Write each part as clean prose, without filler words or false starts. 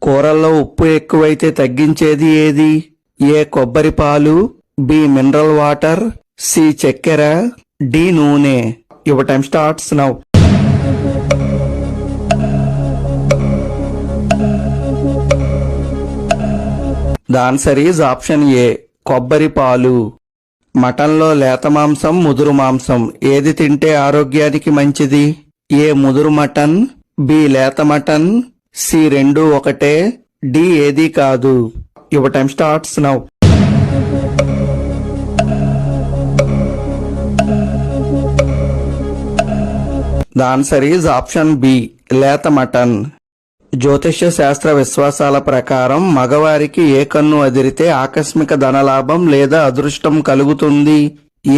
కూరల్లో ఉప్పు ఎక్కువైతే తగ్గించేది ఏది? ఏ కొబ్బరి పాలు, బి మినరల్ వాటర్, సి చక్కెర, డి నూనె. Your time starts now. The answer is option ఏ, కొబ్బరి పాలు. మటన్లో లేత మాంసం, ముదురు మాంసం ఏది తింటే ఆరోగ్యానికి మంచిది? ఏ ముదురు మటన్, బి లేత మటన్, సి రెండు ఒకటే, డి ఏది కాదు. Your time starts now. The answer is option B, లేత మటన్. జ్యోతిష్య శాస్త్ర విశ్వాసాల ప్రకారం మగవారికి ఏ కన్ను అదిరితే ఆకస్మిక ధనలాభం లేదా అదృష్టం కలుగుతుంది?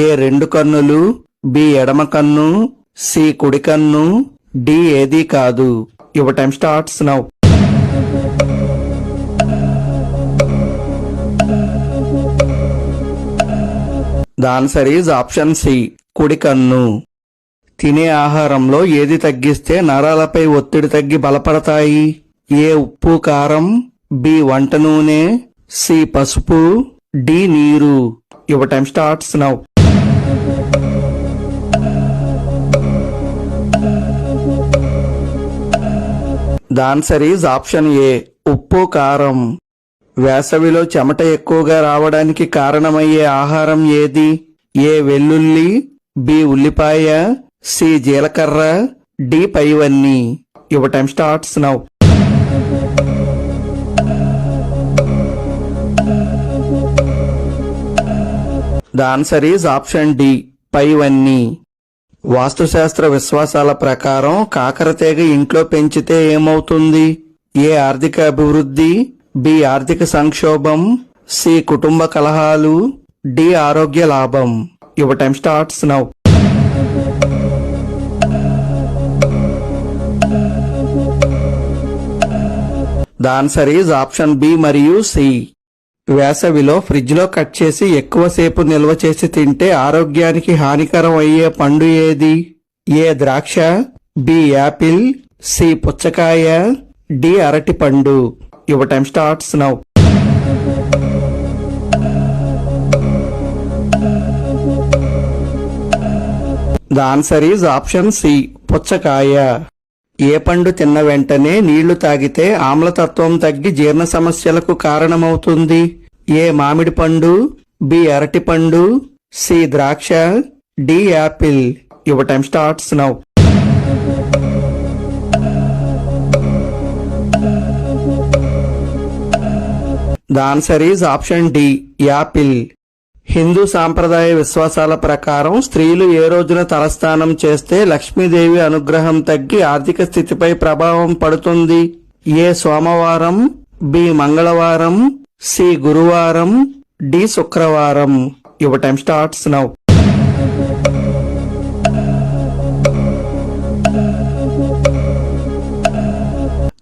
ఏ రెండు కన్నులు, బి ఎడమ కన్ను, సి కుడి కన్ను, డి ఏది కాదు. Your time starts now. The answer is option C, కుడి కన్ను. తినే ఆహారంలో ఏది తగ్గిస్తే నరాలపై ఒత్తిడి తగ్గి బలపడతాయి? ఏ ఉప్పు కారం, బి వంట నూనె, సి పసుపు, డి నీరు. Your time starts now. The answer is option ఏ, ఉప్పు కారం. వేసవిలో చెమట ఎక్కువగా రావడానికి కారణమయ్యే ఆహారం ఏది? ఏ వెల్లుల్లి, బి ఉల్లిపాయ, సి జీలకర్ర, డి పైవన్నీ. Your time starts now. The answer is option D, పైవన్నీ. వాస్తుశాస్త్ర విశ్వాసాల ప్రకారం కాకరతీగ ఇంట్లో పెంచితే ఏమవుతుంది? ఏ ఆర్థిక అభివృద్ధి, బి ఆర్థిక సంక్షోభం, సి కుటుంబ కలహాలు, డి ఆరోగ్య లాభం. Your time starts now. The answer is option B మరియు సి. వేసవిలో ఫ్రిడ్జ్ లో కట్ చేసి ఎక్కువసేపు నిల్వ చేసి తింటే ఆరోగ్యానికి హానికరం అయ్యే పండు ఏది? ఏ ద్రాక్ష, బి యాపిల్, సి పుచ్చకాయ, డి అరటి పండు. Your time starts now. The answer is option C, పుచ్చకాయ. ఏ పండు తిన్న వెంటనే నీళ్లు తాగితే ఆమ్లతత్వం తగ్గి జీర్ణ సమస్యలకు కారణమవుతుంది? ఏ మామిడి పండు, బి అరటి పండు, సి ద్రాక్ష, D apple. Your time starts now. The answer is option D, apple. Hindu సాంప్రదాయ విశ్వాసాల ప్రకారం స్త్రీలు ఏ రోజున తలస్నానం చేస్తే లక్ష్మీదేవి అనుగ్రహం తగ్గి ఆర్థిక స్థితిపై ప్రభావం పడుతుంది? ఏ సోమవారం, బి మంగళవారం, సి గురువారం, డి శుక్రవారం. Your time starts now.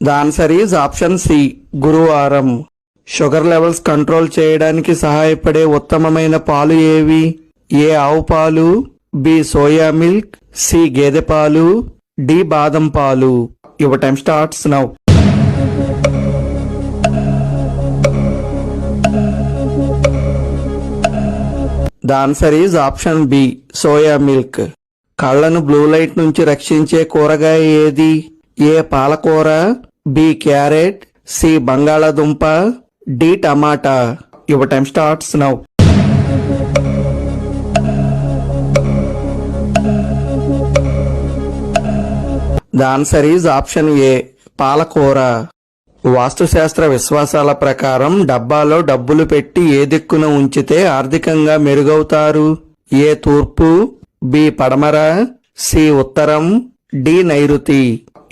The answer is option C, గురువారం. షుగర్ లెవెల్స్ కంట్రోల్ చేయడానికి సహాయపడే ఉత్తమమైన పాలు ఏవి? ఏ ఆవు పాలు, బి సోయా మిల్క్, సి గేదె పాలు, డి బాదం పాలు. Your time starts now. The answer is option B, soya milk. కళ్లను బ్లూ లైట్ నుంచి రక్షించే కూరగాయ ఏది? ఏ పాలకూర, బి క్యారెట్, సి బంగాళాదుంప, డి టమాటా. Your time starts now. The answer is option A, పాలకూర. వాస్తుశాస్త్ర విశ్వాసాల ప్రకారం డబ్బాలో డబ్బులు పెట్టి ఏ దిక్కున ఉంచితే ఆర్థికంగా మెరుగవుతారు? ఏ తూర్పు, బి పడమర, సి ఉత్తరం, డి నైరుతి.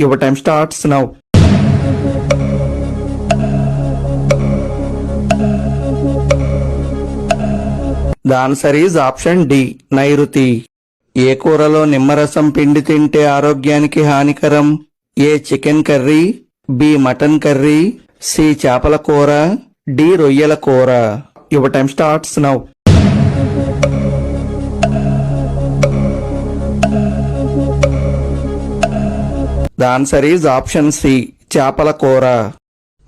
Your time starts now. The answer is option D, నైరుతి. ఏ కూరలో నిమ్మరసం పిండి తింటే ఆరోగ్యానికి హానికరం? A chicken curry, B mutton curry, C చేపల కూర, డి రొయ్యల కూర. Your time starts now. The answer is option C, చేపల కూర.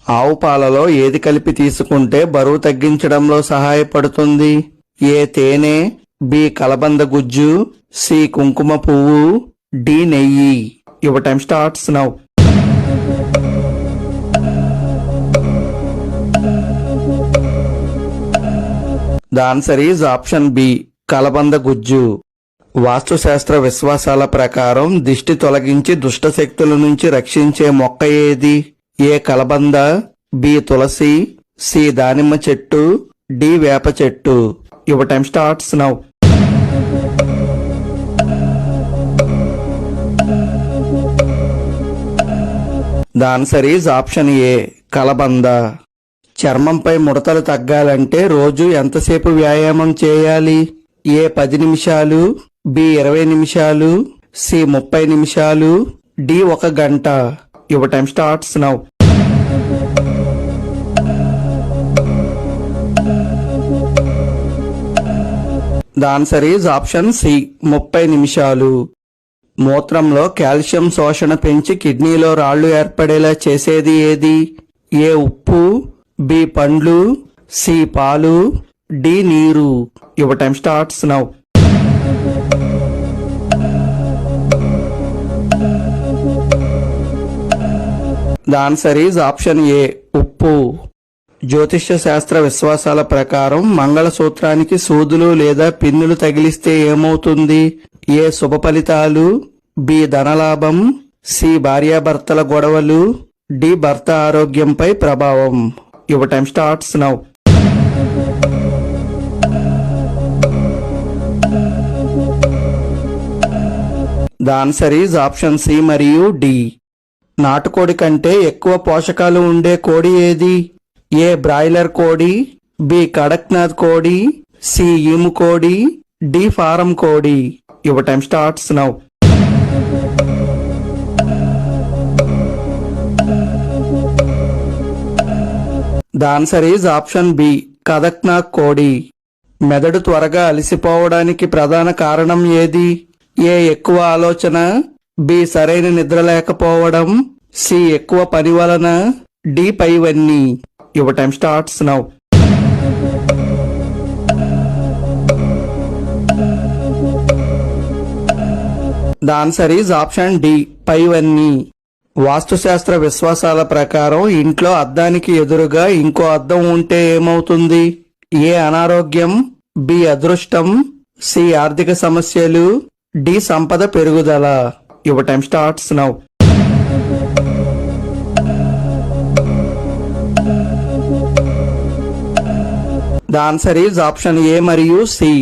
ఆవు పాలలో ఏది కలిపి తీసుకుంటే బరువు తగ్గించడంలో సహాయపడుతుంది? ఏ తేనె, బి కలబంద గుజ్జు, సి కుంకుమ పువ్వు, డి నెయ్యి. Your time starts now. The answer is option B కలబంద గుజ్జు. వాస్తుశాస్త్ర విశ్వాసాల ప్రకారం దిష్టి తొలగించి దుష్ట శక్తుల నుంచి రక్షించే మొక్క ఏది? ఏ కలబంద, బి తులసి, సి దానిమ్మ చెట్టు, డి వేప చెట్టు. Your time starts now. The answer is option ఏ కలబంద. చర్మంపై ముడతలు తగ్గాలంటే రోజు ఎంతసేపు వ్యాయామం చేయాలి? ఏ 10 నిమిషాలు, బి 20 నిమిషాలు, సి 30 నిమిషాలు, డి 1 గంట. Your time starts now. The answer is option C 30 నిమిషాలు. మూత్రంలో కాల్షియం శోషణ పెంచి కిడ్నీలో రాళ్లు ఏర్పడేలా చేసేది ఏది? ఏ ఉప్పు, బి పండ్లు, సి పాలు, డి నీరు. Your time starts now. The answer is option ఏ ఉప్పు. జ్యోతిష్య శాస్త్ర విశ్వాసాల ప్రకారం మంగళసూత్రానికి సూదులు లేదా పిన్నులు తగిలిస్తే ఏమవుతుంది? ఏ శుభ ఫలితాలు, బి ధనలాభం, సి భార్యాభర్తల గొడవలు, డి భర్త ఆరోగ్యంపై ప్రభావం. Your time starts now. The answer is option C మరియు డి. నాటుకోడి కంటే ఎక్కువ పోషకాలు ఉండే కోడి ఏది? ఏ బ్రాయిలర్ కోడి, బి కడక్నాథ్ కోడి, సి ఈము కోడి, డి ఫారం కోడి. Your time starts now. The answer is option B Kadaknath కోడి. మెదడు త్వరగా అలసిపోవడానికి ప్రధాన కారణం ఏది? ఏ ఎక్కువ ఆలోచన, బి సరైన నిద్ర లేకపోవడం, సి ఎక్కువ పని వలన, డి పైవన్నీ. Your time starts now. The answer is option D పైవన్నీ. వాస్తుశాస్త్ర విశ్వాసాల ప్రకారం ఇంట్లో అద్దానికి ఎదురుగా ఇంకో అద్దం ఉంటే ఏమవుతుంది? ఏ అనారోగ్యం, బి అదృష్టం, సి ఆర్థిక సమస్యలు, డి సంపద పెరుగుదల. Your time starts now. The answer is option ఏ మరియు సి.